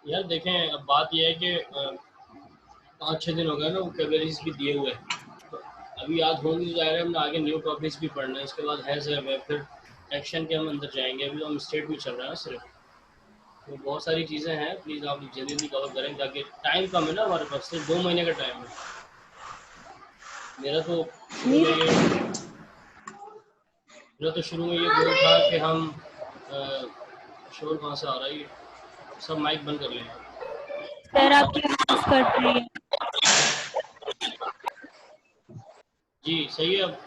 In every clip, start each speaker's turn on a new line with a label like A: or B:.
A: यार देखें, अब बात यह है कि 5-6 दिन हो गए ना वोकेबलरीज भी दिए हुए हैं, तो अभी याद होंगी तो ज़ाहिर है हमने आगे न्यू टॉपिक्स भी पढ़ना है, इसके बाद है जब है फिर एक्शन के हम अंदर जाएंगे। अभी तो हम स्टेट में चल रहे हैं ना सिर्फ, तो बहुत सारी चीज़ें हैं। प्लीज़ आप जल्दी जल्दी कवर करें ताकि टाइम कम है ना हमारे पास, सिर्फ 2 महीने का टाइम है। मेरा तो शुरू में ये मेरा तो शुरू में ये गोल था कि हम शोर कहाँ से आ रहा है, ये सब माइक बंद कर लें।
B: सर आपकी आवाज कट रही है।
A: जी सही है। अब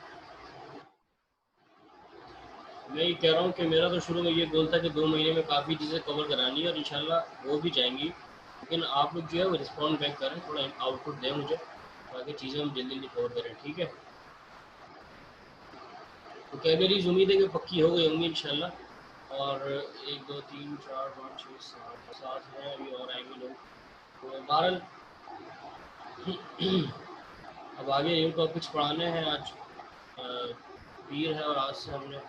A: मैं ये कह रहा हूँ कि मेरा तो शुरू में ये गोल था कि 2 महीने में काफ़ी चीज़ें कवर करानी है और इंशाल्लाह वो भी जाएंगी, लेकिन आप लोग जो है वो रिस्पॉन्ड बैक करें, थोड़ा आउटपुट दें मुझे ताकि चीज़ें हम जल्दी जल्दी कवर करें, ठीक है। तो कैबरीज उम्मीद है कि पक्की हो गई होंगी इंशाल्लाह। और 1 2 3 4 5 6 7 7 हैं, अभी और आएंगे लोग। तो बहरहाल अब आगे न्यू टॉपिक्स पढ़ाने हैं। आज पीर है और आज से हमने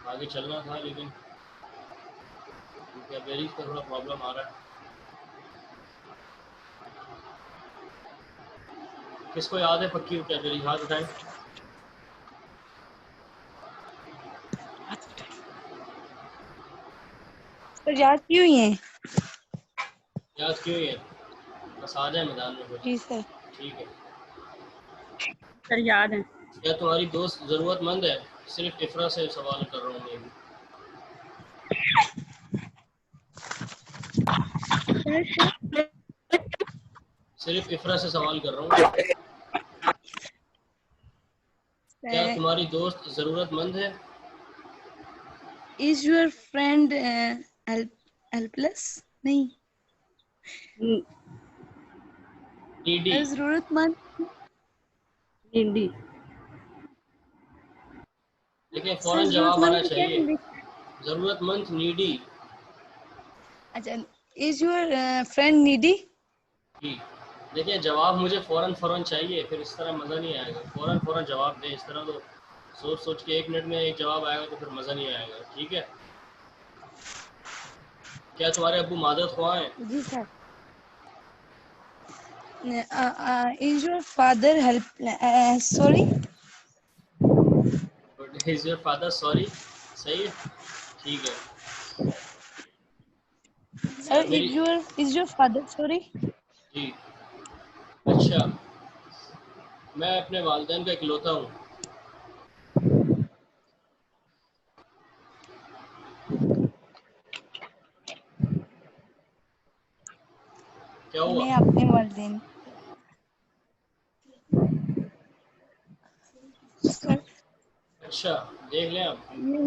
A: आगे चलना था, लेकिन कैबरीज का थोड़ा प्रॉब्लम आ रहा है। किसको याद है पक्की वोकैबुलरी, हाथ उठाएं।
B: सर याद क्यों है?
A: याद क्यों है? बस आ जाए मैदान में फिर।
B: जी सर।
A: ठीक है।
B: सर याद है।
A: क्या तुम्हारी दोस्त ज़रूरतमंद है? सिर्फ इफ़रा से सवाल कर रहा हूँ मैं भी। सिर्फ इफ़रा से सवाल कर रहा हूँ। क्या तुम्हारी दोस्त ज़रूरतमंद है?
B: Is your friend helpless? नहीं,
A: नीडी।
B: जरूरतमंद नीडी।
A: लेकिन
B: सर
A: फ़ौरन जवाब
B: जरूरतमंद
A: आना
B: को क्या
A: चाहिए।
B: बोलते?
A: ज़रूरतमंद, नीडी।
B: अच्छा, इज योर फ्रेंड नीडी?
A: जी। देखिए जवाब मुझे फ़ौरन फ़ौरन चाहिए, फिर इस तरह मज़ा नहीं आएगा। फ़ौरन फ़ौरन जवाब दें, इस तरह तो सोच सोच के 1 मिनट में एक जवाब आएगा तो फिर मज़ा नहीं आएगा, ठीक है। क्या तुम्हारे अब्बू मादर ख्वाह हैं?
B: जी sir. Is your father help sorry?
A: Is your father sorry? सही है, ठीक है।
B: सर
A: मेरी
B: इज योर फादर सॉरी?
A: जी। अच्छा, मैं अपने वालिदैन का इकलौता हूँ। क्या हुआ?
B: मैं अपने वालिदैन सर।
A: अच्छा, देख लें आप,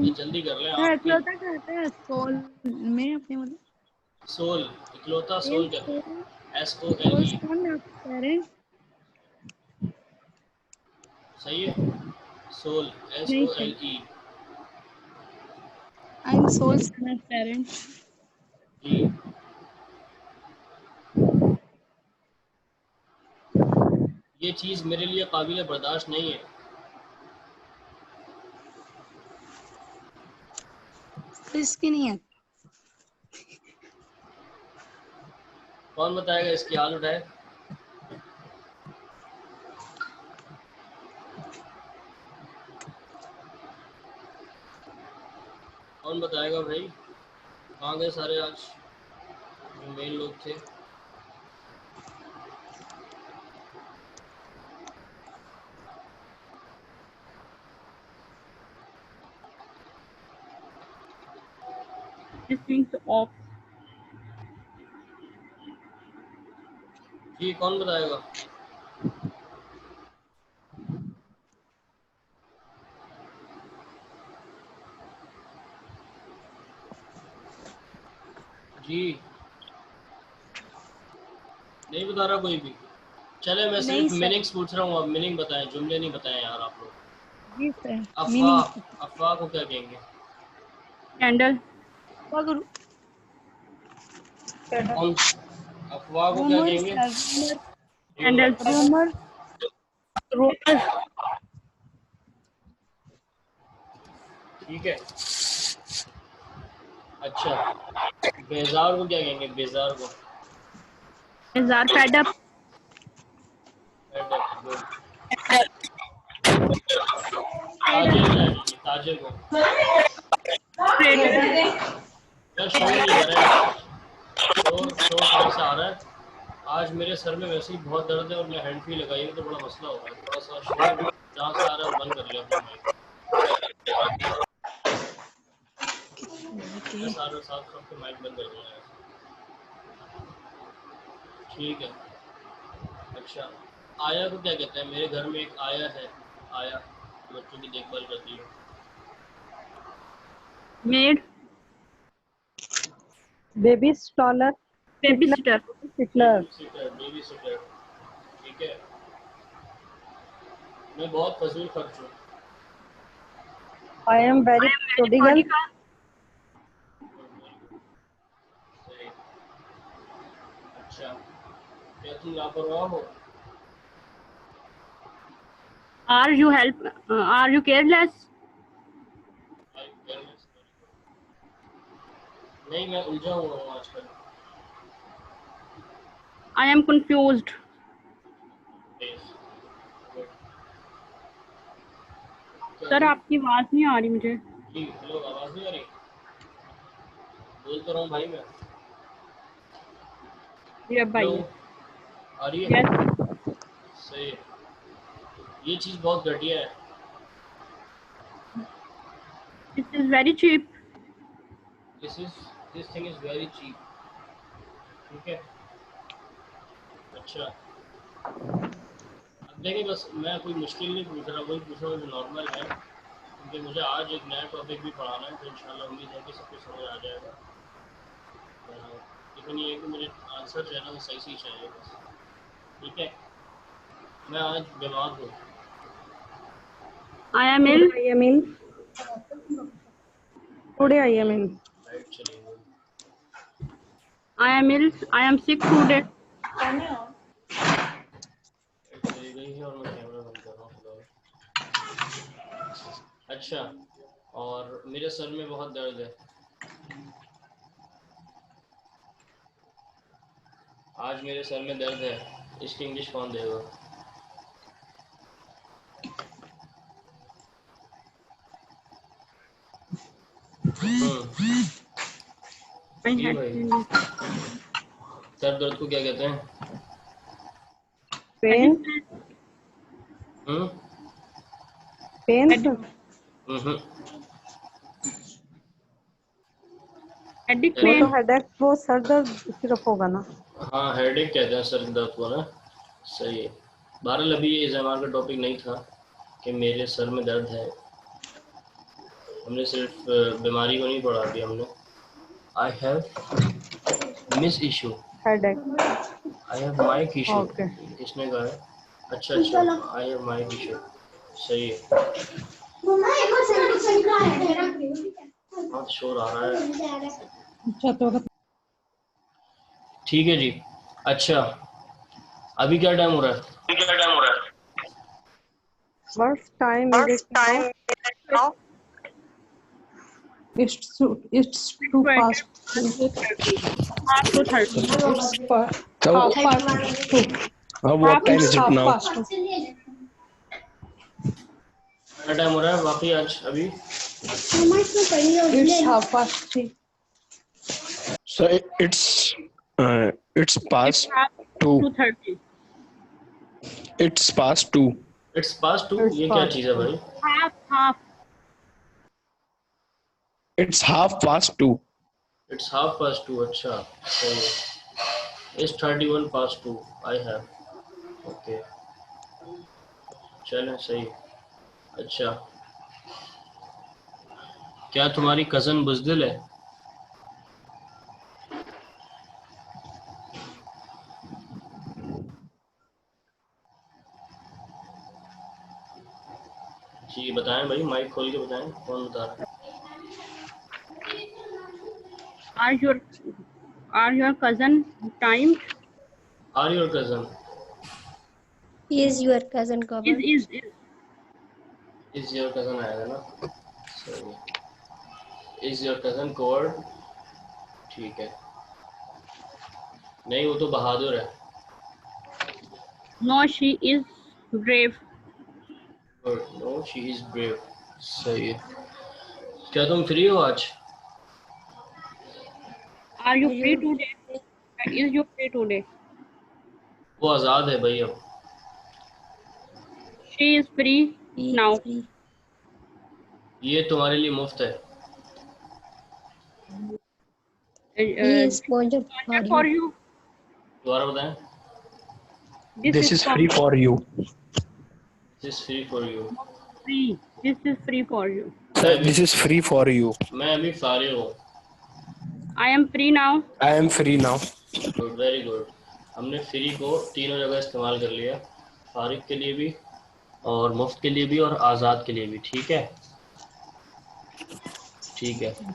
A: ये जल्दी कर लें
B: सर
A: आपकी।
B: इकलौता कहते हैं सोल। मैं अपने मतलब
A: सोल, इकलौता सोल कहते
B: सोल
A: हैं, SOLE।
B: पेरेंट।
A: सही है, सोल,
B: नहीं sir,
A: SOLE।
B: I am sole son parent.
A: जी। ये चीज़ मेरे लिए काबिल बर्दाश्त नहीं है।
B: इसकी नहीं है।
A: कौन बताएगा इसकी, हाथ उठाए। कौन बताएगा भाई? कहाँ गए सारे आज जो मेन लोग थे?
B: ऑफ।
A: जी कौन बताएगा? जी नहीं बता रहा कोई भी। चले मैं
B: नहीं
A: सिर्फ
B: सर।
A: मीनिंग्स पूछ रहा हूँ, अब मीनिंग बताएं, जुमले नहीं बताएं यार आप लोग।
B: जी सर। मीनिंग
A: अफवाह, अफवाह को क्या कहेंगे?
B: कैंडल।
A: कौन? अफवाह को क्या
B: रूमर
A: कहेंगे?
B: सर।
A: कैंडल।
B: रूमर। रूमर।
A: ठीक है। अच्छा, बेजार को क्या कहेंगे? बेजार को?
B: Is are fed up.
A: Good. ताजिर है, ये ताजिर को
B: Frustrated.
A: यार शोर नहीं कर रहा है, शोर शोर कहाँ से आ रहा है? आज मेरे सर में वैसे ही बहुत दर्द है और मैं हैंड फ्री लगाई है तो बड़ा मसला हो रहा है। थोड़ा सा शोर जहाँ से आ रहा है वो बंद कर लिया अपना माइक। मैं सारे साथ सबके माइक बंद कर दूंगा। ठीक है। अच्छा, आया को क्या कहते हैं? मेरे घर में एक आया है, आया बच्चों की देखभाल करती है।
B: Maid.
C: Baby stroller,
B: Babysitter.
C: Sitter.
A: Baby sitter. ठीक है, मैं बहुत फजूल खर्च हूँ।
C: आई एम वेरी प्रोडिगल,
A: सही। अच्छा, क्या तुम लापरवाह हो?
B: Are you help? Are you careless?
A: Are you careless? नहीं, मैं उलझा हुआ हूँ आजकल।
B: I am confused.
A: Yes. Good. क्या
B: सर
A: तुम
B: आपकी आवाज नहीं आ रही मुझे।
A: जी हेलो, आवाज़ नहीं आ रही? बोल तो रहा हूँ भाई मैं।
B: जी अब
A: हेलो,
B: आइए।
A: आ रही है?
B: Yes.
A: सही है। ये चीज़ बहुत घटिया है।
B: This is very cheap.
A: This thing is very cheap. ठीक है। अच्छा, अब देखिए, बस मैं कोई मुश्किल नहीं पूछ रहा, वही पूछ रहा हूँ जो नॉर्मल है, क्योंकि मुझे आज एक नया टॉपिक भी पढ़ाना है तो इंशाल्लाह उम्मीद है कि सब कुछ समझ आ जाएगा। लेकिन ये है कि मुझे आंसर जो है ना वो सही सही चाहिए बस। ठीक है, मैं आज बीमार हूँ।
B: I am ill.
C: I am in, today I am in.
A: Light चली गई।
B: I am ill. I am sick today.
A: Light चली गई है और मैं कैमरा बंद कर रहा हूँ फिलहाल। अच्छा, और मेरे सर में बहुत दर्द है। आज मेरे सर में दर्द है, इसकी इंग्लिश कौन देगा?
B: I
A: जी
B: had
A: भाई, सर दर्द को क्या कहते हैं?
C: पेन,
A: हम्म
C: पेन सर,
A: हम्म
B: headache
C: वो
B: pain.
C: तो हेडेक, वो सर दर्द सिर्फ होगा ना।
A: हाँ, हेडेक कहते हैं सर दर्द को ना। सही है। बहरहाल अभी ये एग्जाम का टॉपिक नहीं था कि मेरे सर में दर्द है, हमने सिर्फ बीमारी को नहीं पढ़ा दिया हमने। I have miss issue,
C: headache,
A: I have mic issue.
C: Okay.
A: किसने कहा है? अच्छा अच्छा, आई हैव माइक इशू। सही है। बहुत शोर आ रहा है।
C: अच्छा तो
A: ठीक है जी। अच्छा, अभी क्या टाइम हो रहा है?
C: What's time is it now? It's too past.
B: 2:30. Half 2:30.
C: It's half past two.
D: What time is it
C: Half
D: now?
C: past two.
A: क्या टाइम हो रहा है वाकई आज अभी?
C: It's half past three.
D: So it's past
B: Half
D: 2.
B: 2:30.
D: It's past 2.
A: It's pass two,
C: It's
A: ये क्या
C: past
A: चीज़ है
C: two.
A: भाई?
B: Half.
D: It's half past 2.
A: It's half pass two. अच्छा, सही है। It's 31 pass two I have. Okay, चलें सही। अच्छा, क्या तुम्हारी कज़न बुज़दिल है? जी बताएं भाई, माइक खोल के बताएं कौन बता रहा है।
B: Are your cousin timed?
A: Are your cousin?
E: Is your cousin covered?
B: Is.
A: Is your cousin आएगा ना? सही है। Is your cousin coward? ठीक है। नहीं, वो तो बहादुर है।
B: No, she is brave.
A: No she is brave. सही है। क्या तुम फ्री हो आज?
B: Are you
E: Are
B: free
E: you
B: today? Is you free today?
A: वो आज़ाद है भाई अब।
B: She is free now.
E: free?
A: ये तुम्हारे लिए मुफ्त है।
E: He is sponsored
B: Sponsor
E: for
B: for
E: you.
B: you.
A: दोबारा बताएं।
D: This is free for you.
A: This free for you.
B: free. This is free for you.
D: Sir, this is free for you.
A: मैं अभी फारिग हूँ।
B: I am free now.
D: I am free now.
A: Good, very good. हमने free को तीनों जगह इस्तेमाल कर लिया, फारिग के लिए भी और मुफ्त के लिए भी और आज़ाद के लिए भी। ठीक है, ठीक है।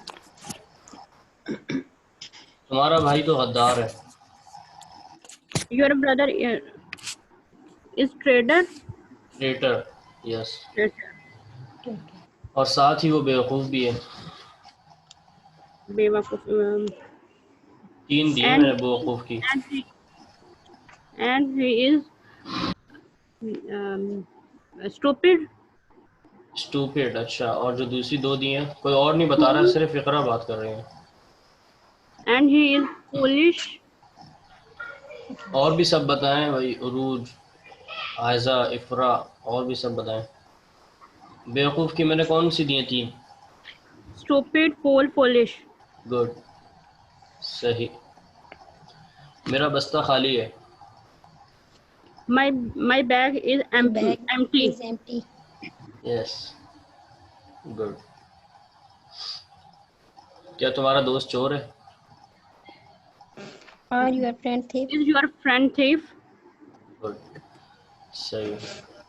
A: तुम्हारा भाई तो गद्दार है।
B: Your brother is trader.
A: Traitor, yes.
B: Traitor.
A: और साथ ही वो बेवकूफ़ भी है।
B: बेवकूफ।
A: तीन दिए
B: And-
A: मैंने बेवकूफ़ की।
B: And he is stupid.
A: Stupid, अच्छा। और जो दूसरी दो दी हैं कोई और नहीं बता रहा, सिर्फ इकरा बात कर रहे हैं।
B: And he is foolish.
A: और भी सब बताएं भाई, उरूज, आयजा, इफरा, और भी सब बताएं। बेवकूफ़ की मैंने कौन सी दी हैं? तीन।
B: Stupid, fool, foolish.
A: गुड, सही। मेरा बस्ता खाली है।
B: My bag is empty.
E: Bag
B: Empty.
E: is empty.
A: Yes, good. क्या तुम्हारा दोस्त चोर है?
E: Are your friend thief?
B: Is your friend thief?
A: Good, सही।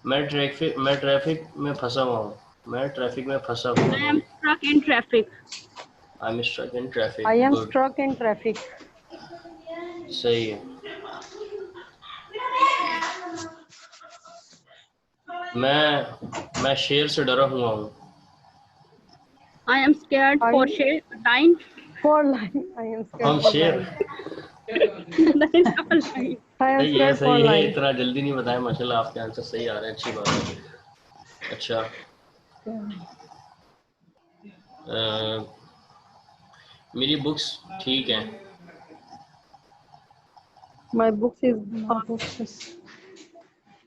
A: मैं ट्रैफिक में फंसा हुआ हूँ। मैं ट्रैफिक में फंसा हुआ
B: I
A: हूँ।
B: am stuck in traffic.
A: I am struck in traffic.
C: I am
A: गुड,
C: stuck in traffic.
A: सही है। मैं शेर से डरा हुआ हूँ।
B: I am scared for dying.
C: For lying. I am
A: हम
C: scared for
A: शेर।
C: lying.
B: Dying for lying.
C: I am
A: सही है,
C: scared for
A: सही है।
C: lying.
A: इतना जल्दी नहीं बताया, माशाल्लाह आपके आंसर सही आ रहे हैं, अच्छी बात है। अच्छा, मेरी बुक्स ठीक हैं।
C: My books is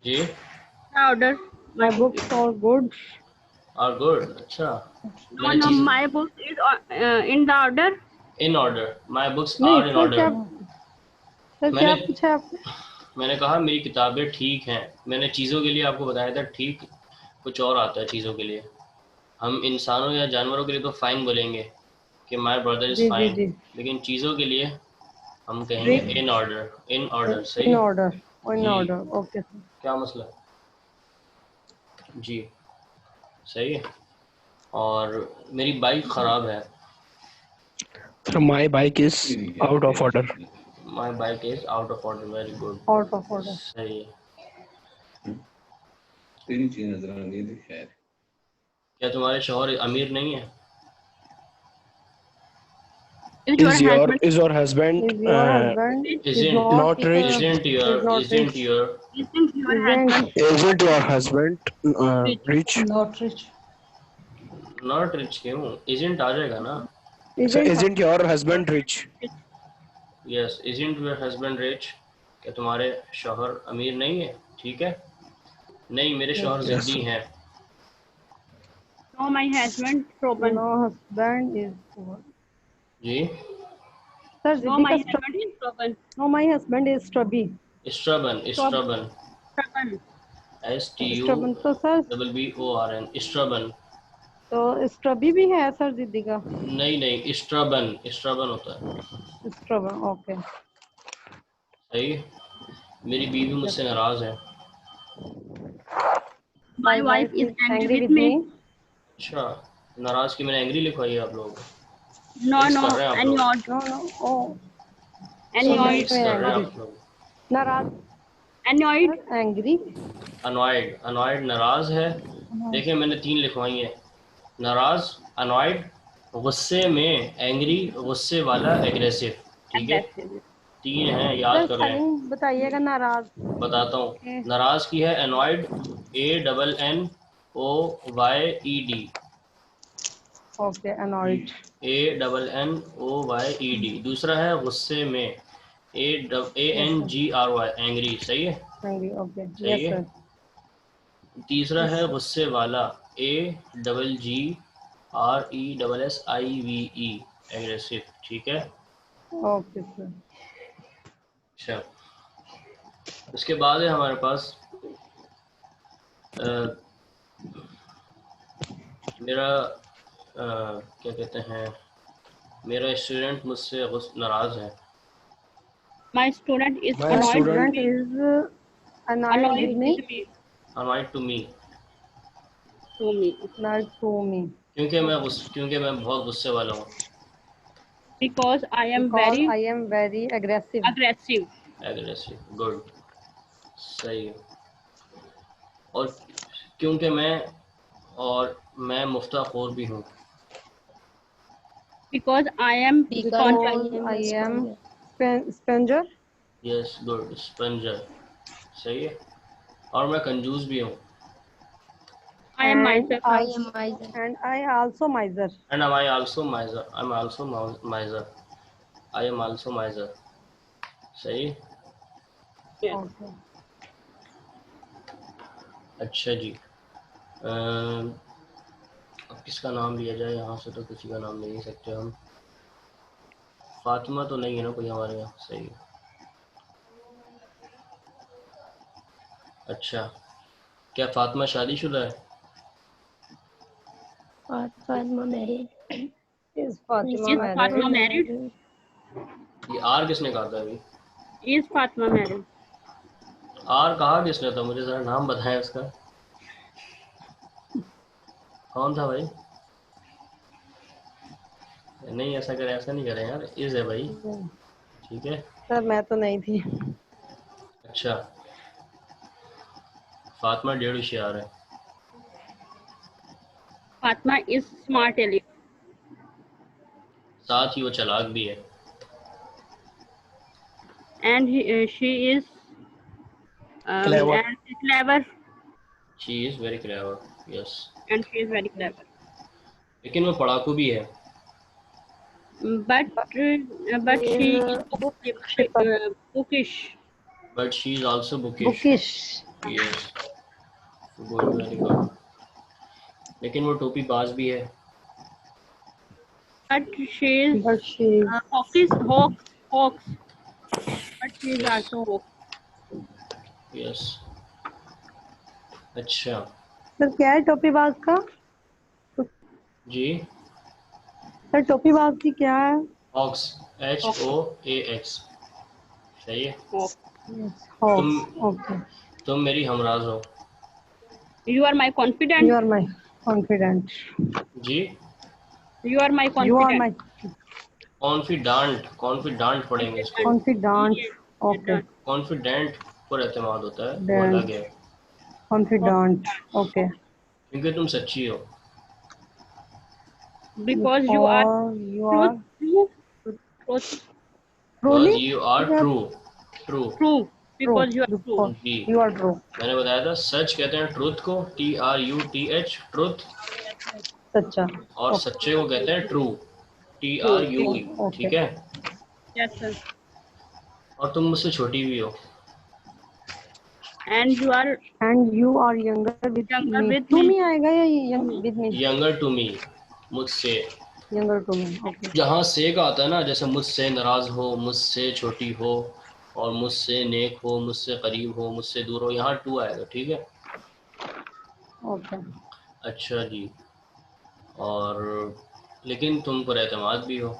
A: जी,
B: Order.
C: my books are good.
A: Are good. अच्छा,
B: No, no, my book is in the order.
A: In order, my books
C: नहीं
A: आर इन
C: सर क्या
A: ऑर्डर।
C: सर क्या
A: मैंने-
C: पूछा आपने?
A: मैंने कहा मेरी किताबें ठीक हैं। मैंने चीज़ों के लिए आपको बताया था, ठीक कुछ और आता है चीज़ों के लिए। हम इंसानों या जानवरों के लिए तो फाइन बोलेंगे कि माई ब्रदर इज
C: जी, जी,
A: फाइन,
C: जी।
A: लेकिन चीज़ों के लिए हम कहेंगे इन ऑर्डर। इन ऑर्डर, सही।
C: In order. In
A: जी।
C: order. Okay sir.
A: क्या मसला? जी, सही है। और मेरी बाइक ख़राब है।
D: So my bike is out of order.
A: My bike is out of order. Very good,
C: Out of order.
A: सही है।
F: तीन चीज नजर आ रही थी। खैर,
B: क्या
A: तुम्हारे शौहर अमीर नहीं है?
B: Is your husband?
D: Is your husband
C: Is your husband
A: Isn't-
D: not rich?
A: Isn't your
C: is not
A: isn't
C: rich.
A: your
B: Isn't your
C: Isn't-
B: husband?
D: Isn't your husband rich?
C: Not rich.
A: Not rich क्यों? isn't आ जाएगा ना।
D: So isn't your husband rich?
A: Yes, isn't your husband rich? क्या तुम्हारे शौहर अमीर नहीं है? ठीक है। नहीं, मेरे शौहर
D: Yes,
A: जिद्दी हैं।
B: No, my husband Robin.
C: No husband is poor.
A: जी,
C: Sir,
B: No,
C: Ziddhi
B: my
C: ka
B: husband is Robin.
C: no, my husband is stubby.
A: स्ट्रबन, स्ट्रबन,
B: Robin.
A: STU
C: Stubborn. तो सर
A: BBORN, स्ट्रबन।
C: तो stubby भी है सर जिद्दी का?
A: नहीं नहीं, स्ट्रबन, स्ट्रबन होता है।
C: Stubborn. Okay.
A: सही। मेरी बीवी मुझसे नाराज है।
B: My wife is angry with me.
A: अच्छा, नाराज की मैंने एंग्री लिखवाई है आप लोगों को।
B: No,
A: Mix
B: no,
A: कर रहे हैं आप लोग।
B: annoyed.
C: No, no. Oh,
B: Annoyed.
A: Mix कर रहे हैं आप लोग।
C: नाराज.
B: Annoyed.
C: Angry.
A: अनॉयड, अनॉयड नाराज है। देखिए मैंने तीन लिखवाई हैं, नाराज, अनॉयड, गुस्से में, एंग्री, गुस्से वाला, एग्रेसिव। ठीक है,
B: Aggressive.
A: 3 हैं, याद कर लें।
C: स्पेलिंग बताइएगा नाराज।
A: बताता हूँ। नाराज की है annoyed, ANNOYED,
C: okay annoyed.
A: ANNOYED। दूसरा है गुस्से में, ANGRY, एंग्री। सही है,
C: ओके
A: सही
C: यस
A: है।
C: सर।
A: तीसरा है गुस्से वाला, AGGRESSIVE, एग्रेसिव। ठीक है।
C: Okay sir.
A: अच्छा, उसके बाद है हमारे पास मेरा क्या कहते हैं, मेरा स्टूडेंट मुझसे नाराज़ है।
B: My student is
D: My
C: my
B: annoyed
D: student
B: with
C: student
B: me.
C: Is annoyed
B: Annoyed
C: with me.
B: with me.
A: Annoyed to me,
B: To me.
C: Not to me.
A: क्योंकि मैं बहुत गुस्से वाला हूँ।
B: Because I am
C: because
B: very
C: I am very aggressive.
B: aggressive.
A: Aggressive, good, सही है। और क्योंकि मैं मुफ्ताखोर भी हूँ।
B: Because I am
E: Because I
B: spontaneous.
C: Because
E: am a
C: I am
E: sponge.
C: Sponger.
A: Yes, good, sponger. सही है। और मैं कंजूस भी हूँ।
B: I am
C: and
B: myself.
E: I
C: I
E: am miser.
C: And I also miser.
A: And I also miser, I am also miser, I am also miser. सही।
B: Yes.
C: Okay.
A: अच्छा जी, अब किसका नाम लिया जाए? यहाँ से तो किसी का नाम ले नहीं सकते हम। फातिमा तो नहीं है ना कोई हमारे यहाँ? सही है। अच्छा, क्या फातिमा शादीशुदा है?
E: Fatma married.
C: Is Fatima
B: Is Fatma
C: married?
B: married?
A: ये आर किसने कहा था अभी?
B: Is Fatma married?
A: आर कहा किसने था? मुझे जरा नाम बताएं उसका। कौन था भाई? नहीं, ऐसा नहीं करें यार। इज है भाई, ठीक है।
C: सर मैं तो नहीं थी।
A: अच्छा, फातिमा डेढ़ होशियार है।
B: Fatma is smart alien.
A: साथ ही वो चालाक भी है।
B: And she is
D: clever.
B: and clever.
A: She is very clever, yes.
B: And she is very clever.
A: लेकिन वो पढ़ाकू भी है।
B: But she is
C: बुक शीपर।
B: bookish.
A: But she is also bookish,
C: bookish.
A: Yes. Good, very good. लेकिन वो टोपी बाज भी है।
B: But she is
C: but she
B: hawks. But she is
A: yes,
B: also hawk.
A: Yes. अच्छा
C: सर क्या है टोपीबाज का?
A: जी,
C: सर टोपीबाज की क्या है?
A: Hoax,
B: Hawk.
A: HOAX। सही है।
B: Hawk.
C: हॉक्स।
A: तुम
C: ओके।
A: तुम मेरी हमराज हो।
B: You are my confidant.
C: You are my confident.
A: जी,
B: You are my
C: you are
B: confidant.
C: My
A: confident पढ़ेंगे इसको।
C: कॉन्फिडेंट।
B: Yes.
C: ओके।
A: कॉन्फिडेंट पर एतमाद होता है, वो
C: डेंट।
A: अलग है।
C: कॉन्फिडेंट। ओके।
A: क्योंकि तुम सच्ची हो।
B: Because you are
C: you
B: truth.
C: Are
B: Truth.
C: Truly.
A: Because you are true. True,
B: True.
C: True.
B: Because you are true.
A: जी।
C: You are true.
A: मैंने बताया था, सच कहते हैं ट्रुथ को, TRUTH, ट्रुथ।
C: सच्चा।
A: और
C: ओके।
A: सच्चे को कहते हैं ट्रू, TRUE।
C: ओके।
A: ठीक है।
B: Yes, sir.
A: और तुम मुझसे छोटी भी हो।
B: And you are
C: and you are younger with
B: younger
C: me.
B: with
C: to
B: me.
C: Me आएगा या with me?
A: Younger to me, मुझसे।
C: Younger to me. ओके।
A: जहाँ से का आता है ना, जैसे मुझसे नाराज हो, मुझसे छोटी हो, और मुझसे नेक हो, मुझसे करीब हो, मुझसे दूर हो, यहाँ टू आएगा। ठीक है।
C: ओके।
A: अच्छा जी। और लेकिन तुम पर एतमाद भी हो।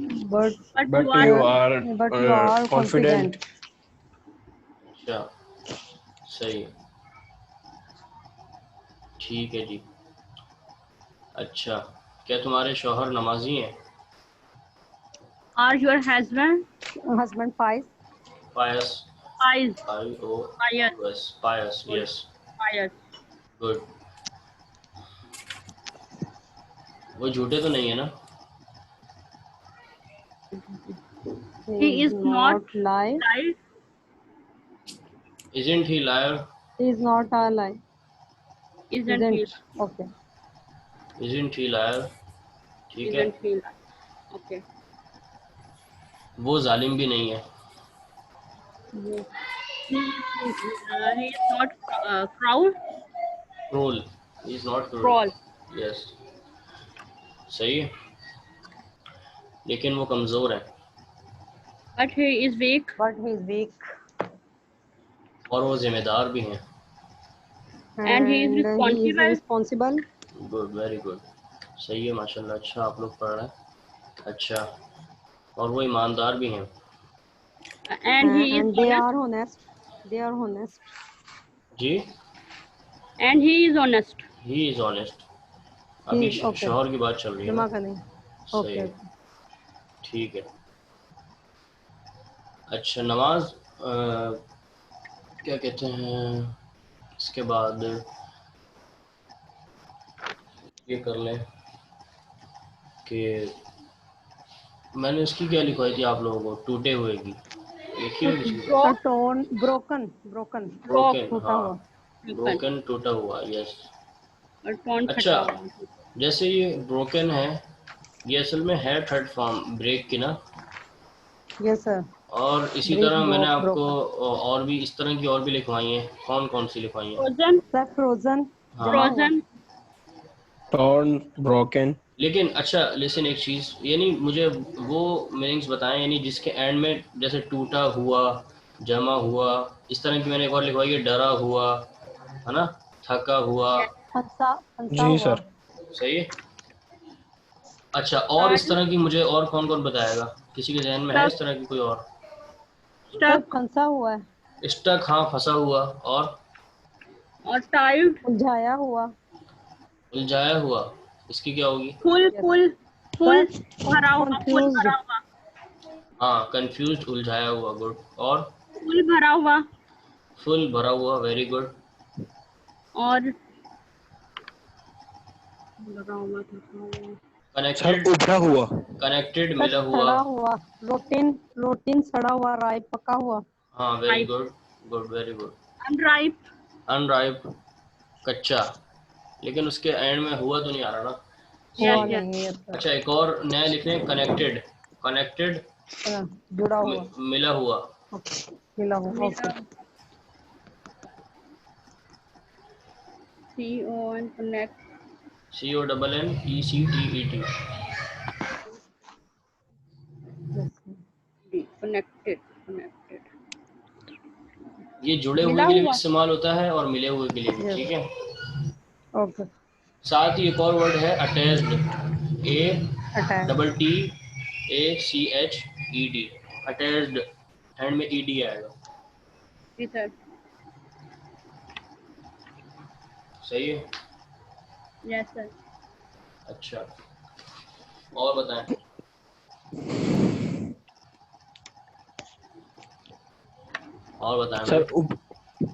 C: But
B: But
D: But
B: you are
D: you are
C: but you are
D: confident.
C: Confident.
A: अच्छा, सही है, ठीक है जी। अच्छा, क्या तुम्हारे शौहर नमाजी हैं?
B: are your husband
C: हस्बैंड फाइज।
A: Pious,
B: pious. Pious.
A: IOUS, pious,
B: Good.
A: Yes,
B: Pious.
A: Good. वो झूठे तो नहीं है ना?
B: He is not
C: lie.
B: liar.
A: Isn't he liar?
C: He is not a lie.
B: Isn't he?
C: Okay.
A: Isn't he liar? ठीक है.
B: Isn't he liar? Okay.
A: वो जालिम भी नहीं है.
B: He is not proud.
A: Cruel. He is not cruel.
B: Cruel.
A: Yes. सही है. लेकिन वो कमजोर है.
B: But he is weak.
C: But he is weak.
A: और वो जिम्मेदार भी हैं.
B: And he is responsible.
C: responsible.
A: Good, very good. सही है माशाल्लाह. अच्छा आप लोग पढ़ रहे हैं. अच्छा. और वो ईमानदार भी हैं.
B: And he is
C: and they
B: honest.
C: are honest. They are honest.
A: जी.
B: And he is honest.
A: He is honest. अभी
C: okay.
A: शौहर की बात चल रही है
C: जमा
A: ना.
C: करने.
A: सही है. ठीक है. अच्छा नमाज क्या कहते हैं इसके बाद ये कर लें कि मैंने इसकी क्या लिखवाई थी आप लोगों को, टूटे हुए की लिखी हुई किसी को?
C: A tone broken.
A: ब्रोकन.
C: टूटा
A: हाँ
C: हुआ.
A: ब्रोकन टूटा हुआ. यस.
B: और कौन
A: अच्छा
B: फटा हुआ?
A: जैसे ये ब्रोकन है ये असल में है थर्ड फॉर्म ब्रेक की ना.
C: Yes sir.
A: और इसी
C: Break,
A: तरह मैंने
C: broke,
A: आपको और भी इस तरह की और भी लिखवाई हैं. कौन कौन सी लिखवाई हैं?
B: Frozen.
C: Sir frozen.
A: हाँ.
B: Frozen.
D: torn, broken,
A: लेकिन अच्छा लिसन एक चीज़ यानी मुझे वो मीनिंग्स बताएं यानी जिसके एंड में जैसे टूटा हुआ, जमा हुआ, इस तरह की मैंने एक और लिखवाई है. डरा हुआ है ना, थका हुआ.
C: फंसा
D: जी
C: हुआ.
D: सर.
A: सही है. अच्छा और इस तरह की मुझे और कौन कौन बताएगा? किसी के जहन में है इस तरह की कोई और?
C: सर फंसा हुआ है.
A: स्टक. हाँ फंसा हुआ. और
B: tired.
C: उलझाया हुआ.
A: उलझाया हुआ. इसकी क्या होगी?
B: Full.
C: Sir,
B: भरा हुआ. Full
C: confused.
B: भरा हुआ.
A: हाँ कंफ्यूज. उलझाया हुआ. गुड. और
B: Full भरा हुआ.
A: फुल भरा हुआ. Very good.
B: और भरा हुआ था.
D: Sir
A: connected.
D: उभरा हुआ.
A: कनेक्टेड
C: सर
A: मिला
C: सड़ा
A: हुआ.
C: हुआ. रोटीन सड़ा हुआ. राई पका हुआ.
A: हाँ very
B: Ripe.
A: Good. Good very good.
B: Unripe.
A: Unripe. कच्चा. लेकिन उसके एंड में हुआ तो नहीं आ रहा ना.
C: हुआ
B: yes.
C: नहीं है सर.
A: अच्छा एक और नया लिख रहे हैं. कनेक्टेड. कनेक्टेड
C: जुड़ा हुआ.
A: मिला हुआ.
C: मिला हुआ. Okay.
B: C-O-N connect.
A: CONNECTED.
B: Connected.
A: ये जुड़े हुए
B: मिला
A: के लिए भी
B: हुआ.
A: इस्तेमाल होता है और मिले हुए के लिए भी.
C: Yes.
A: ठीक है.
C: ओके.
A: साथ ही एक और वर्ड है attached.
C: Attach.
A: ATTACHED. Attached. Hand में ED आएगा.
B: जी सर.
A: सही है.
B: Yes sir.
A: अच्छा और बताएं. और बताएं.
D: सर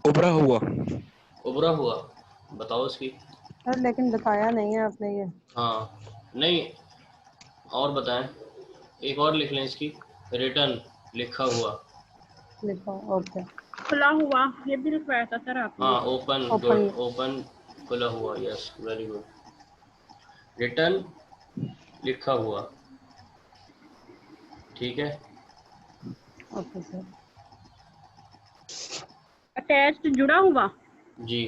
D: उभरा हुआ.
A: उभरा हुआ. बताओ इसकी.
C: सर लेकिन बताया नहीं है आपने ये.
A: हाँ नहीं और बताएं. एक और लिख लें इसकी. रिटर्न. लिखा हुआ.
C: लिखो. ओके.
B: खुला हुआ. ये भी लिखवाया था सर आपने.
A: हाँ ओपन. गुड. ओपन. खुला हुआ. Yes very good. रिटर्न. लिखा हुआ. ठीक है.
C: Okay sir.
B: अटैच्ड जुड़ा हुआ.
A: जी.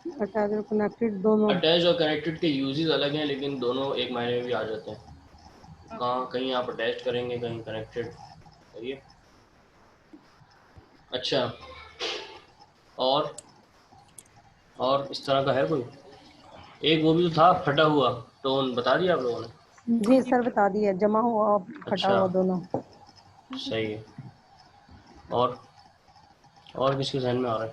C: अटैच और कनेक्टेड दोनों.
A: अटैच और कनेक्टेड के यूजेस अलग हैं लेकिन दोनों एक मायने में भी आ जाते हैं. कहाँ कहीं आप अटैच करेंगे कहीं कनेक्टेड. सही है. अच्छा और इस तरह का है कोई? एक वो भी तो था फटा हुआ. टोन बता दिया आप लोगों ने.
C: जी सर बता दिया. जमा हुआ और फटा
A: अच्छा.
C: हुआ दोनों.
A: सही है. और किसके जहन में आ रहा है?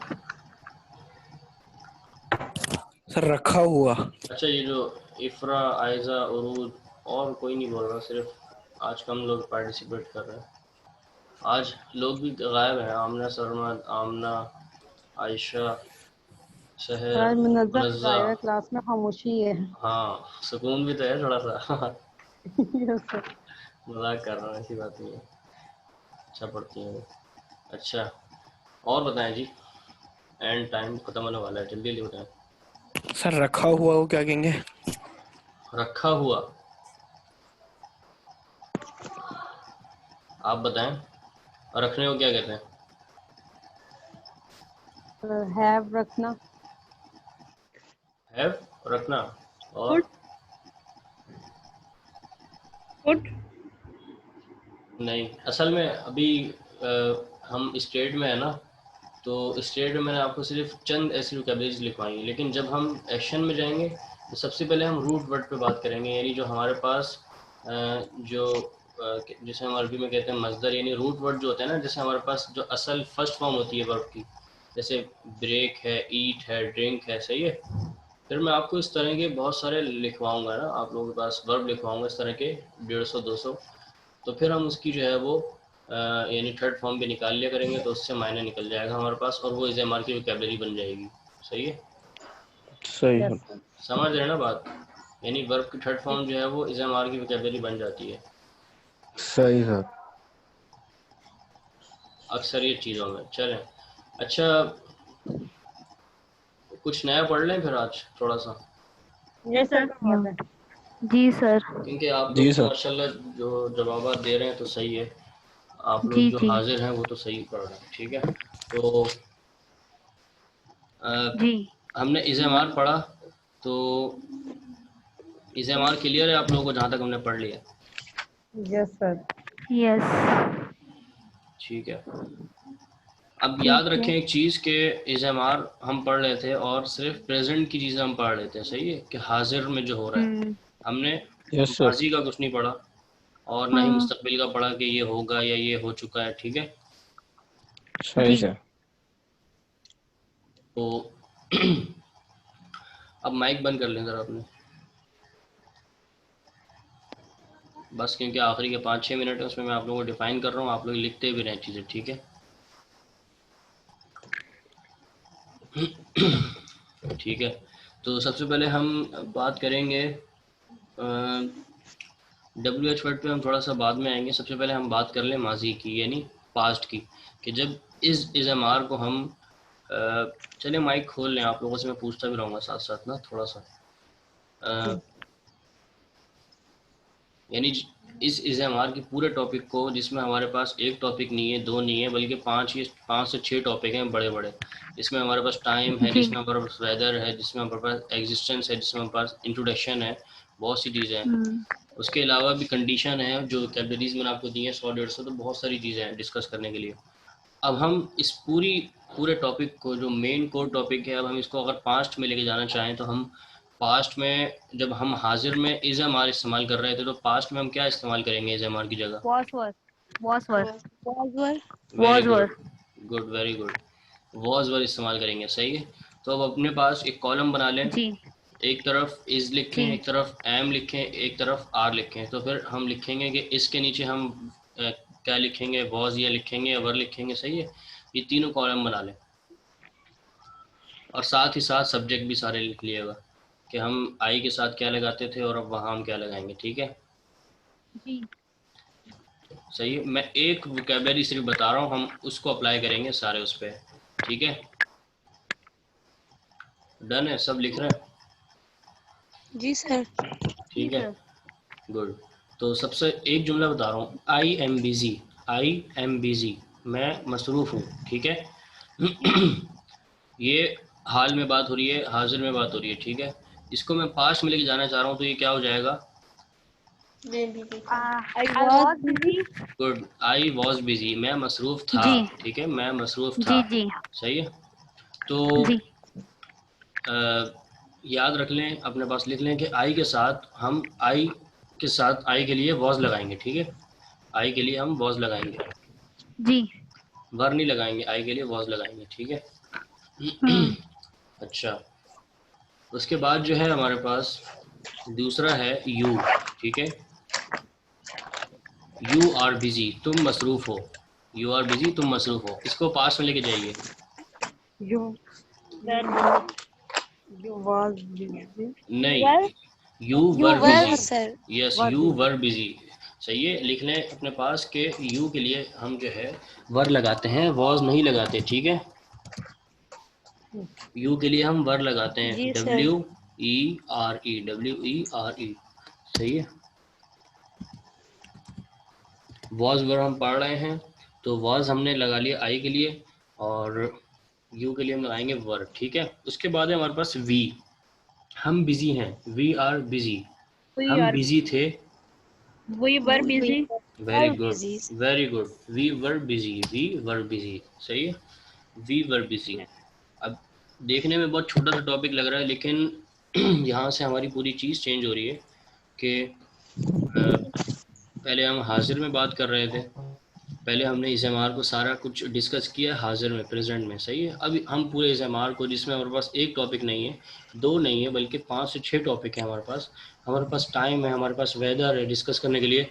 D: सर रखा हुआ.
A: अच्छा ये जो इफ्रा, आयजा, उरूज और कोई नहीं बोल रहा. सिर्फ आज कम लोग पार्टिसिपेट कर रहे हैं. आज लोग भी गायब हैं. आमना, सरमद, आमना, आयशा, शहर,
C: मुनज़्ज़म क्लास में खामोशी है.
A: हाँ सुकून भी तो है थोड़ा सा.
C: Yes sir.
A: मजाक कर रहा हूँ, ऐसी बात नहीं है। अच्छा पढ़ती हैं वो। अच्छा और बताएं जी, एंड टाइम खत्म होने वाला है, जल्दी जल्दी बताएं।
D: सर रखा हुआ वो क्या कहेंगे?
A: रखा हुआ, आप बताएं। और रखने को क्या कहते हैं?
C: have रखना।
A: हैव, रखना। और
B: Put. Put.
A: नहीं, असल में अभी हम स्टेट में है ना, तो स्टेट में मैंने आपको सिर्फ चंद ऐसी वोकैबुलरीज लिखवाई हैं, लेकिन जब हम एक्शन में जाएंगे तो सबसे पहले हम रूट वर्ड पे बात करेंगे, यानी जो हमारे पास जो जिसे हम अरबी में कहते हैं मजदर, यानी रूट वर्ड जो होते हैं ना, जैसे हमारे पास जो असल फर्स्ट फॉर्म होती है वर्ब की, जैसे ब्रेक है, ईट है, ड्रिंक है, सही है। फिर मैं आपको इस तरह के बहुत सारे लिखवाऊंगा ना, आप लोगों के पास वर्ब लिखवाऊंगा इस तरह के 150-200, तो फिर हम उसकी जो है वो यानी थर्ड फॉर्म भी निकाल लिया करेंगे, तो उससे मायने निकल जाएगा हमारे पास, और वो इज़ेमार की वोकैबुलरी बन जाएगी। सही है,
D: सही
C: यस
D: है।
C: सर।
A: समझ रहे हैं ना बात? यानी वर्ब की थर्ड फॉर्म जो है वो इज़ेमार की वोकैबुलरी बन जाती है
D: सही सर।
A: अक्सरियत चीज़ों में। चलें, अच्छा कुछ नया पढ़ लें फिर आज थोड़ा सा,
C: ये
B: Yes,
C: सर
B: sir.
C: का बात है।
E: जी सर।
A: क्योंकि आप
D: जी
A: लोग तो
D: सर।
A: माशाल्लाह जो जवाब दे रहे हैं तो सही है, आप लोग
E: जी
A: जो
E: जी
A: हाजिर हैं वो तो सही पढ़ रहे हैं, ठीक है। तो
E: जी।
A: हमने इज़ेमार पढ़ा, तो इज़ेमार क्लियर है आप लोगों को जहाँ तक हमने पढ़ लिया?
C: Yes sir.
E: यस।
A: ठीक है। अब याद
E: ठीक
A: रखें
E: है।
A: एक चीज़ के इज़ेमार हम पढ़ रहे थे और सिर्फ प्रेजेंट की चीज़ें हम पढ़ रहे थे, सही है, कि हाजिर में जो हो रहा है।
E: हम्म।
A: हमने
D: यस सर।
A: माजी का कुछ नहीं पढ़ा और ना ही
E: हाँ।
A: मुस्तकबिल का पढ़ा कि ये होगा या ये हो चुका है, ठीक है।
D: सही
E: जी।
D: सर।
A: तो अब माइक बंद कर लें ज़रा अपने, बस क्योंकि आखिरी के 5-6 मिनट है, उसमें मैं आप लोगों को डिफ़ाइन कर रहा हूँ, आप लोग लिखते भी रहें चीज़ें, ठीक है। ठीक है, तो सबसे पहले हम बात करेंगे WH वर्ड पे, हम थोड़ा सा बाद में आएंगे। सबसे पहले हम बात कर लें माजी की, यानी पास्ट की, कि जब इज़मार को हम चले माइक खोल लें, आप लोगों से मैं पूछता भी रहूँगा साथ साथ ना थोड़ा सा, अ, यानी इस इज़मार के पूरे टॉपिक को, जिसमें हमारे पास एक टॉपिक नहीं है, दो नहीं है, बल्कि 5 से 6 टॉपिक हैं बड़े बड़े। इसमें हमारे पास टाइम है,
E: जी।
A: जिसमें हमारे पास वेदर है, जिसमें हमारे पास एग्जिस्टेंस है, जिसमें हमारे पास इंट्रोडक्शन है, बहुत सी चीज़ें हैं।
E: हम्म।
A: उसके अलावा भी कंडीशन है, जो कैटेगरीज मैंने आपको दी है 100-150, तो बहुत सारी चीज़ें हैं डिस्कस करने के लिए। अब हम इस पूरे टॉपिक को, जो मेन कोर टॉपिक है, अब हम इसको अगर पास्ट में लेके जाना चाहें तो हम पास्ट में, जब हम हाजिर में इज़मार इस्तेमाल कर रहे थे, तो पास्ट में हम क्या इस्तेमाल करेंगे इज़मार की जगह?
E: Was were. Was were.
A: Very
E: was were.
A: Good, good, very good, was were इस्तेमाल करेंगे, सही है। तो अब अपने पास एक कॉलम बना लें,
E: जी
A: एक तरफ इज़ लिखें,
E: जी
A: एक तरफ एम लिखें, एक तरफ आर लिखें। तो फिर हम लिखेंगे कि इसके नीचे हम क्या लिखेंगे, वॉज या लिखेंगे या वर लिखेंगे, सही है। ये तीनों कॉलम बना लें और साथ ही साथ सब्जेक्ट भी सारे लिख लिएगा कि हम आई के साथ क्या लगाते थे और अब वहाँ हम क्या लगाएंगे, ठीक है।
E: जी।
A: सही है, मैं एक वोकैबुलरी सिर्फ बता रहा हूँ, हम उसको अप्लाई करेंगे सारे उस पर, ठीक है। डन है, सब लिख रहे हैं?
E: जी सर। जी
A: ठीक है,
E: सर।
A: गुड। तो सबसे एक जुमला बता रहा हूँ, I am busy, I am busy, मैं मसरूफ़ हूँ, ठीक है। ये हाल में बात हो रही है, हाजिर में बात हो रही है, ठीक है। इसको मैं पास्ट में लेके जाना चाह रहा हूँ, तो ये क्या हो जाएगा?
E: I was busy.
A: Good, I was busy, मैं मसरूफ़ था,
E: जी
A: ठीक है, मैं मसरूफ़ था,
E: जी जी
A: सही है। तो
E: जी।
A: याद रख लें, अपने पास लिख लें कि आई के साथ हम आई के लिए वॉज लगाएंगे, ठीक है। आई के लिए हम वॉज लगाएंगे,
E: जी।
A: वर नहीं लगाएंगे, आई के लिए वॉज लगाएंगे, ठीक है।
E: हम्म।
A: अच्छा, उसके बाद जो है हमारे पास दूसरा है यू, ठीक है। यू आर बिजी, तुम मसरूफ़ हो, यू आर बिजी, तुम मसरूफ़ हो, इसको पास में लेके जाइए।
C: You you was busy.
A: नहीं, you
E: you
A: were
E: were
A: busy,
E: sir.
A: Yes
C: Were
A: you
C: busy.
A: Were busy, सही है, लिख लें अपने पास के यू के लिए हम जो है वर लगाते हैं, वॉज नहीं लगाते, ठीक है। यू के लिए हम वर लगाते हैं,
C: जी सर।
A: WERE, WERE, सही है। वॉज वर हम पढ़ रहे हैं, तो वॉज हमने लगा लिया आई के लिए, और यू के लिए हम लगाएंगे वर, ठीक है। उसके बाद है हमारे पास वी, हम बिजी हैं, वी आर बिजी, हम बिजी थे,
B: We were busy.
A: Very good, very good, we were busy, we were busy, सही है, वी वर बिजी। अब देखने में बहुत छोटा सा टॉपिक लग रहा है, लेकिन यहाँ से हमारी पूरी चीज़ चेंज हो रही है कि पहले हम हाजिर में बात कर रहे थे, पहले हमने इज़मार को सारा कुछ डिस्कस किया हाजिर में, प्रेजेंट में, सही है। अभी हम पूरे इज़मार को, जिसमें हमारे पास एक टॉपिक नहीं है, दो नहीं है, बल्कि 5 से 6 टॉपिक है हमारे पास टाइम है, हमारे पास वेदर है डिस्कस करने के लिए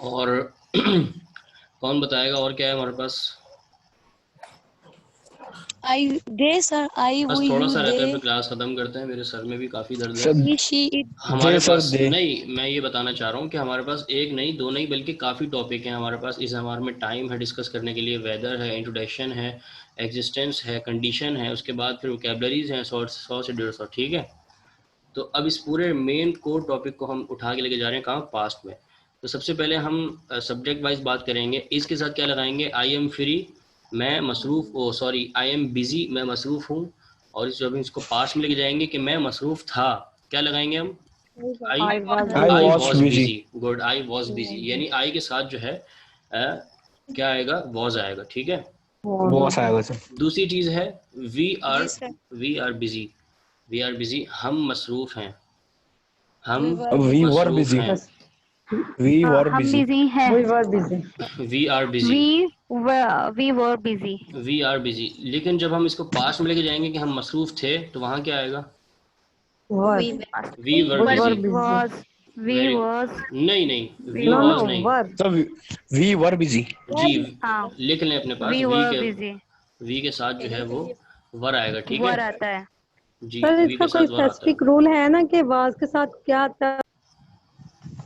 A: और कौन बताएगा और क्या है हमारे पास?
E: I they sir I
A: बस
E: we
A: थोड़ा
E: you
A: सा रहता है,
E: they
A: फिर क्लास ख़त्म करते हैं, मेरे सर में भी काफ़ी दर्द है।
D: सर
E: he she it
A: हमारे
D: सर
A: पास
D: दे।
A: नहीं, मैं ये बताना चाह रहा हूँ कि हमारे पास एक नहीं, दो नहीं, बल्कि काफ़ी टॉपिक हैं हमारे पास। इस हमारे में टाइम है डिस्कस करने के लिए, वेदर है, इंट्रोडक्शन है, एग्जिस्टेंस है, कंडीशन है, उसके बाद फिर वोकेबलरीज हैं 100 से 150, ठीक है। तो अब इस पूरे मेन कोर टॉपिक को हम उठा के लेके जा रहे हैं, कहाँ? पास्ट में। तो सबसे पहले हम सब्जेक्ट वाइज बात करेंगे, इसके साथ क्या लगाएंगे? आई एम फ्री, मैं मसरूफ़, ओ सॉरी, आई एम बिजी, मैं मसरूफ़ हूँ। और इस जब इसको पास्ट में लेके जाएंगे कि मैं मसरूफ़ था, क्या लगाएंगे हम? आई
C: I was
D: I
A: I
D: was
A: was
D: busy.
A: Busy, good, I was busy, यानी आई के साथ जो है क्या आएगा? वॉज आएगा, ठीक है।
D: बॉस आएगा सर।
A: दूसरी चीज़ है वी
E: जी
A: are,
E: sir
A: we are busy, we are busy, हम मसरूफ़ हैं, हम
E: we were
D: अब वी वर
A: मसरूफ़
D: बिजी,
A: हैं,
D: वी वर
B: हम
D: बिजी।
B: busy हैं.
C: we were busy.
A: We are busy,
B: We were busy.
A: We are busy. लेकिन जब हम इसको पास्ट में लेके जाएंगे कि हम मसरूफ़ थे, तो वहाँ क्या आएगा?
C: Were.
E: we were
A: we were
C: We were
A: busy,
C: busy.
B: We
A: very,
B: was.
A: नहीं नहीं, वी
C: No,
A: वॉज
C: no,
A: नहीं
C: were.
D: सर वी वर बिजी।
A: जी,
B: हाँ,
A: लिख लें अपने पास,
B: we
A: वी
B: were
A: के,
B: busy.
A: वी के साथ जो है वो वर आएगा, ठीक है।
B: वर आता है.
A: जी,
C: सर
A: वी
C: इसका
A: के
C: कोई
A: साथ वर आता है।
C: स्पेसिफिक रूल है ना कि was के साथ क्या आता है?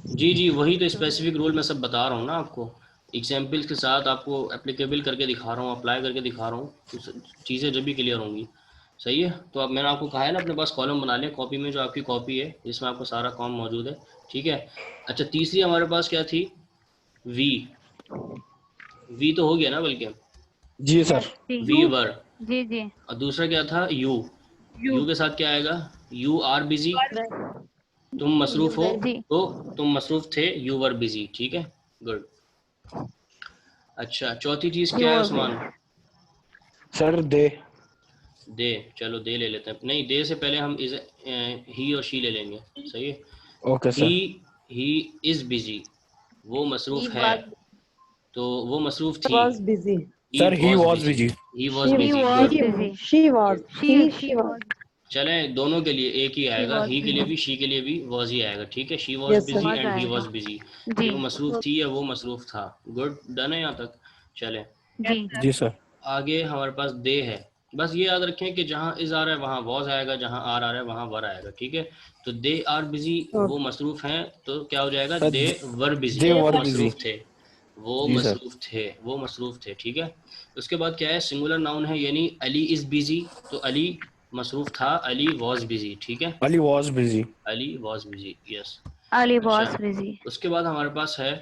A: जी जी, वही तो स्पेसिफिक रूल मैं सब बता रहा हूँ ना आपको, एग्जाम्पल्स के साथ आपको एप्लीकेबल करके दिखा रहा हूँ, अप्लाई करके दिखा रहा हूँ, तो चीज़ें जब भी क्लियर होंगी, सही है। तो अब मैंने आपको कहा है ना, अपने पास कॉलम बना लिया कॉपी में, जो आपकी कॉपी है जिसमें आपको सारा काम मौजूद है, ठीक है। अच्छा, तीसरी हमारे पास क्या थी? वी, वी तो हो गया ना, बल्कि
D: जी सर।
B: Ji
A: we were.
B: जी जी.
A: और दूसरा क्या था? यू, यू के साथ क्या आएगा? यू आर बिजी, तुम मसरूफ़ हो,
B: जी.
A: तो तुम मसरूफ़ थे, यू वर बिजी, ठीक है, गुड। अच्छा, चौथी चीज़
B: He
A: क्या है
B: was.
A: उस्मान?
D: सर दे।
A: दे, चलो दे ले लेते हैं, नहीं दे से पहले हम इज, ही और शी ले लेंगे, सही है।
D: Okay
A: he,
D: sir.
A: He is busy, वो
E: he
A: मसरूफ़ है,
E: was
A: तो वो मसरूफ़ थी,
C: Was busy.
A: He
D: sir he
A: was
D: was
A: busy,
D: busy.
A: He was
C: She
B: He
A: busy,
B: was
A: good,
B: busy.
C: she was.
A: Good.
C: She was.
A: चलें, दोनों के लिए एक ही आएगा,
E: was
A: ही के लिए
E: busy
A: भी, शी के लिए भी वॉज ही आएगा, ठीक है। She was
C: Yes sir.
A: Busy
B: Was
A: and ही
B: आएगा.
A: वॉज बिजी,
B: जी
A: ये वो मसरूफ़ थी या वो मसरूफ़ था, गुड, डन है यहाँ तक। चलें
B: जी.
D: जी सर।
A: आगे, हमारे पास दे है, बस ये याद रखें कि जहाँ इज़ आ रहा है वहाँ वॉज आएगा, जहाँ आर आ रहा है वहाँ वर आएगा, ठीक है। तो दे आर बिजी, वो मसरूफ़ हैं, तो क्या हो जाएगा?
D: सर
A: दे वर बिजी,
D: दे
A: वो
D: वर बिजी।
A: मसरूफ़ थे, वो
D: जी सर।
A: मसरूफ़ थे, वो मसरूफ़ थे, ठीक है। उसके बाद क्या है? सिंगुलर नाउन है, यानी अली इज़ बिजी, तो अली मसरूफ़ था, अली वॉज बिजी, ठीक है,
D: Ali was busy.
A: Ali was busy, yes.
B: Ali
A: अच्छा,
B: was busy.
A: उसके बाद हमारे पास है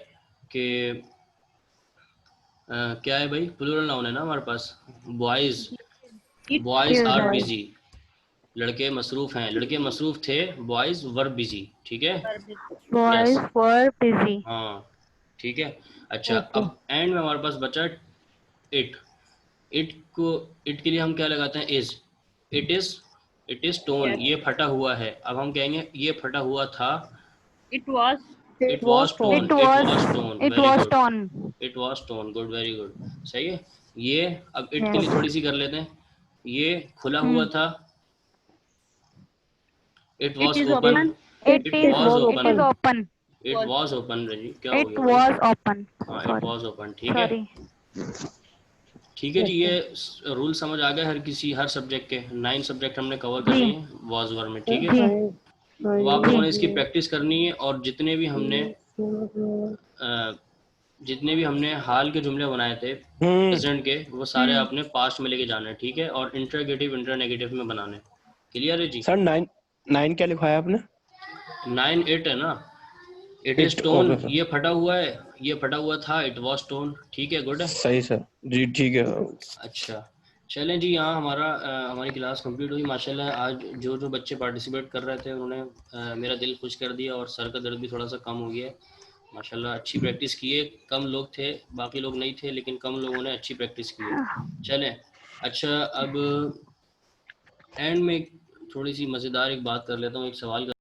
A: कि क्या है भाई? प्लूरल नाउन है ना हमारे पास, boys, boys
B: He
A: are
B: was.
A: Busy, लड़के मसरूफ़ हैं, लड़के मसरूफ़ थे, बॉयज़ वर बिजी, ठीक है,
B: Boys
A: यस,
B: were busy.
A: हाँ, ठीक है। अच्छा,
C: Okay.
A: अब एंड में हमारे पास बचा इट, इट को, इट के लिए हम क्या लगाते हैं? Is, it is, it is tone, ये फटा हुआ है, अब हम कहेंगे ये फटा हुआ था,
B: It was.
C: It
A: it
C: was
A: was
C: torn.
A: Tone,
B: It
A: it
B: was.
A: Was tone,
B: It
A: very
B: was
A: good,
B: torn.
A: It was tone, good, very good, सही है। ये अब इट के
B: Yes.
A: लिए थोड़ी सी कर लेते हैं, ये खुला हुआ
B: Hmm.
A: था, it
B: It
A: was
B: is
A: open,
B: open. It
A: it
B: is.
A: Was
B: It is
A: open,
B: open.
A: It was open, रजी क्या हो
B: It
A: गया भाई?
B: was open.
A: हाँ, इट
B: Sorry.
A: वॉज ओपन, ठीक है,
B: Sorry.
A: ठीक है जी।
C: Yes sir.
A: ये रूल समझ आ गए हर किसी, हर सब्जेक्ट के 9 सब्जेक्ट हमने कवर कर
B: जी.
A: लिए वॉज वर में, ठीक है।
B: जी.
C: Fine.
A: अब आप लोगों ने इसकी प्रैक्टिस करनी है और जितने भी हमने हाल के जुमले बनाए थे प्रेजेंट के, वो सारे आपने पास्ट में लेके जाना है, ठीक है, और इंटरगेटिव इंटरनेगेटिव में बनाने। क्लियर है जी?
D: सर 9 क्या लिखवाया आपने?
A: 9 8 है ना। It is
D: It,
A: stone,
D: okay, sir.
A: ये फटा हुआ है, ये फटा हुआ था, इट वाज स्टोन। ठीक है, गुड है।
D: सही सर जी, ठीक है।
A: अच्छा चलें जी, यहाँ हमारी क्लास कंप्लीट हुई माशाल्लाह। आज जो बच्चे पार्टिसिपेट कर रहे थे उन्होंने मेरा दिल खुश कर दिया और सर का दर्द भी थोड़ा सा कम हो गया है माशाल्लाह। अच्छी प्रैक्टिस किए, कम लोग थे, बाकी लोग नहीं थे, लेकिन कम लोगों ने अच्छी प्रैक्टिस की है। चलें, अच्छा अब एंड में थोड़ी सी मज़ेदार एक बात कर लेता हूँ, एक सवाल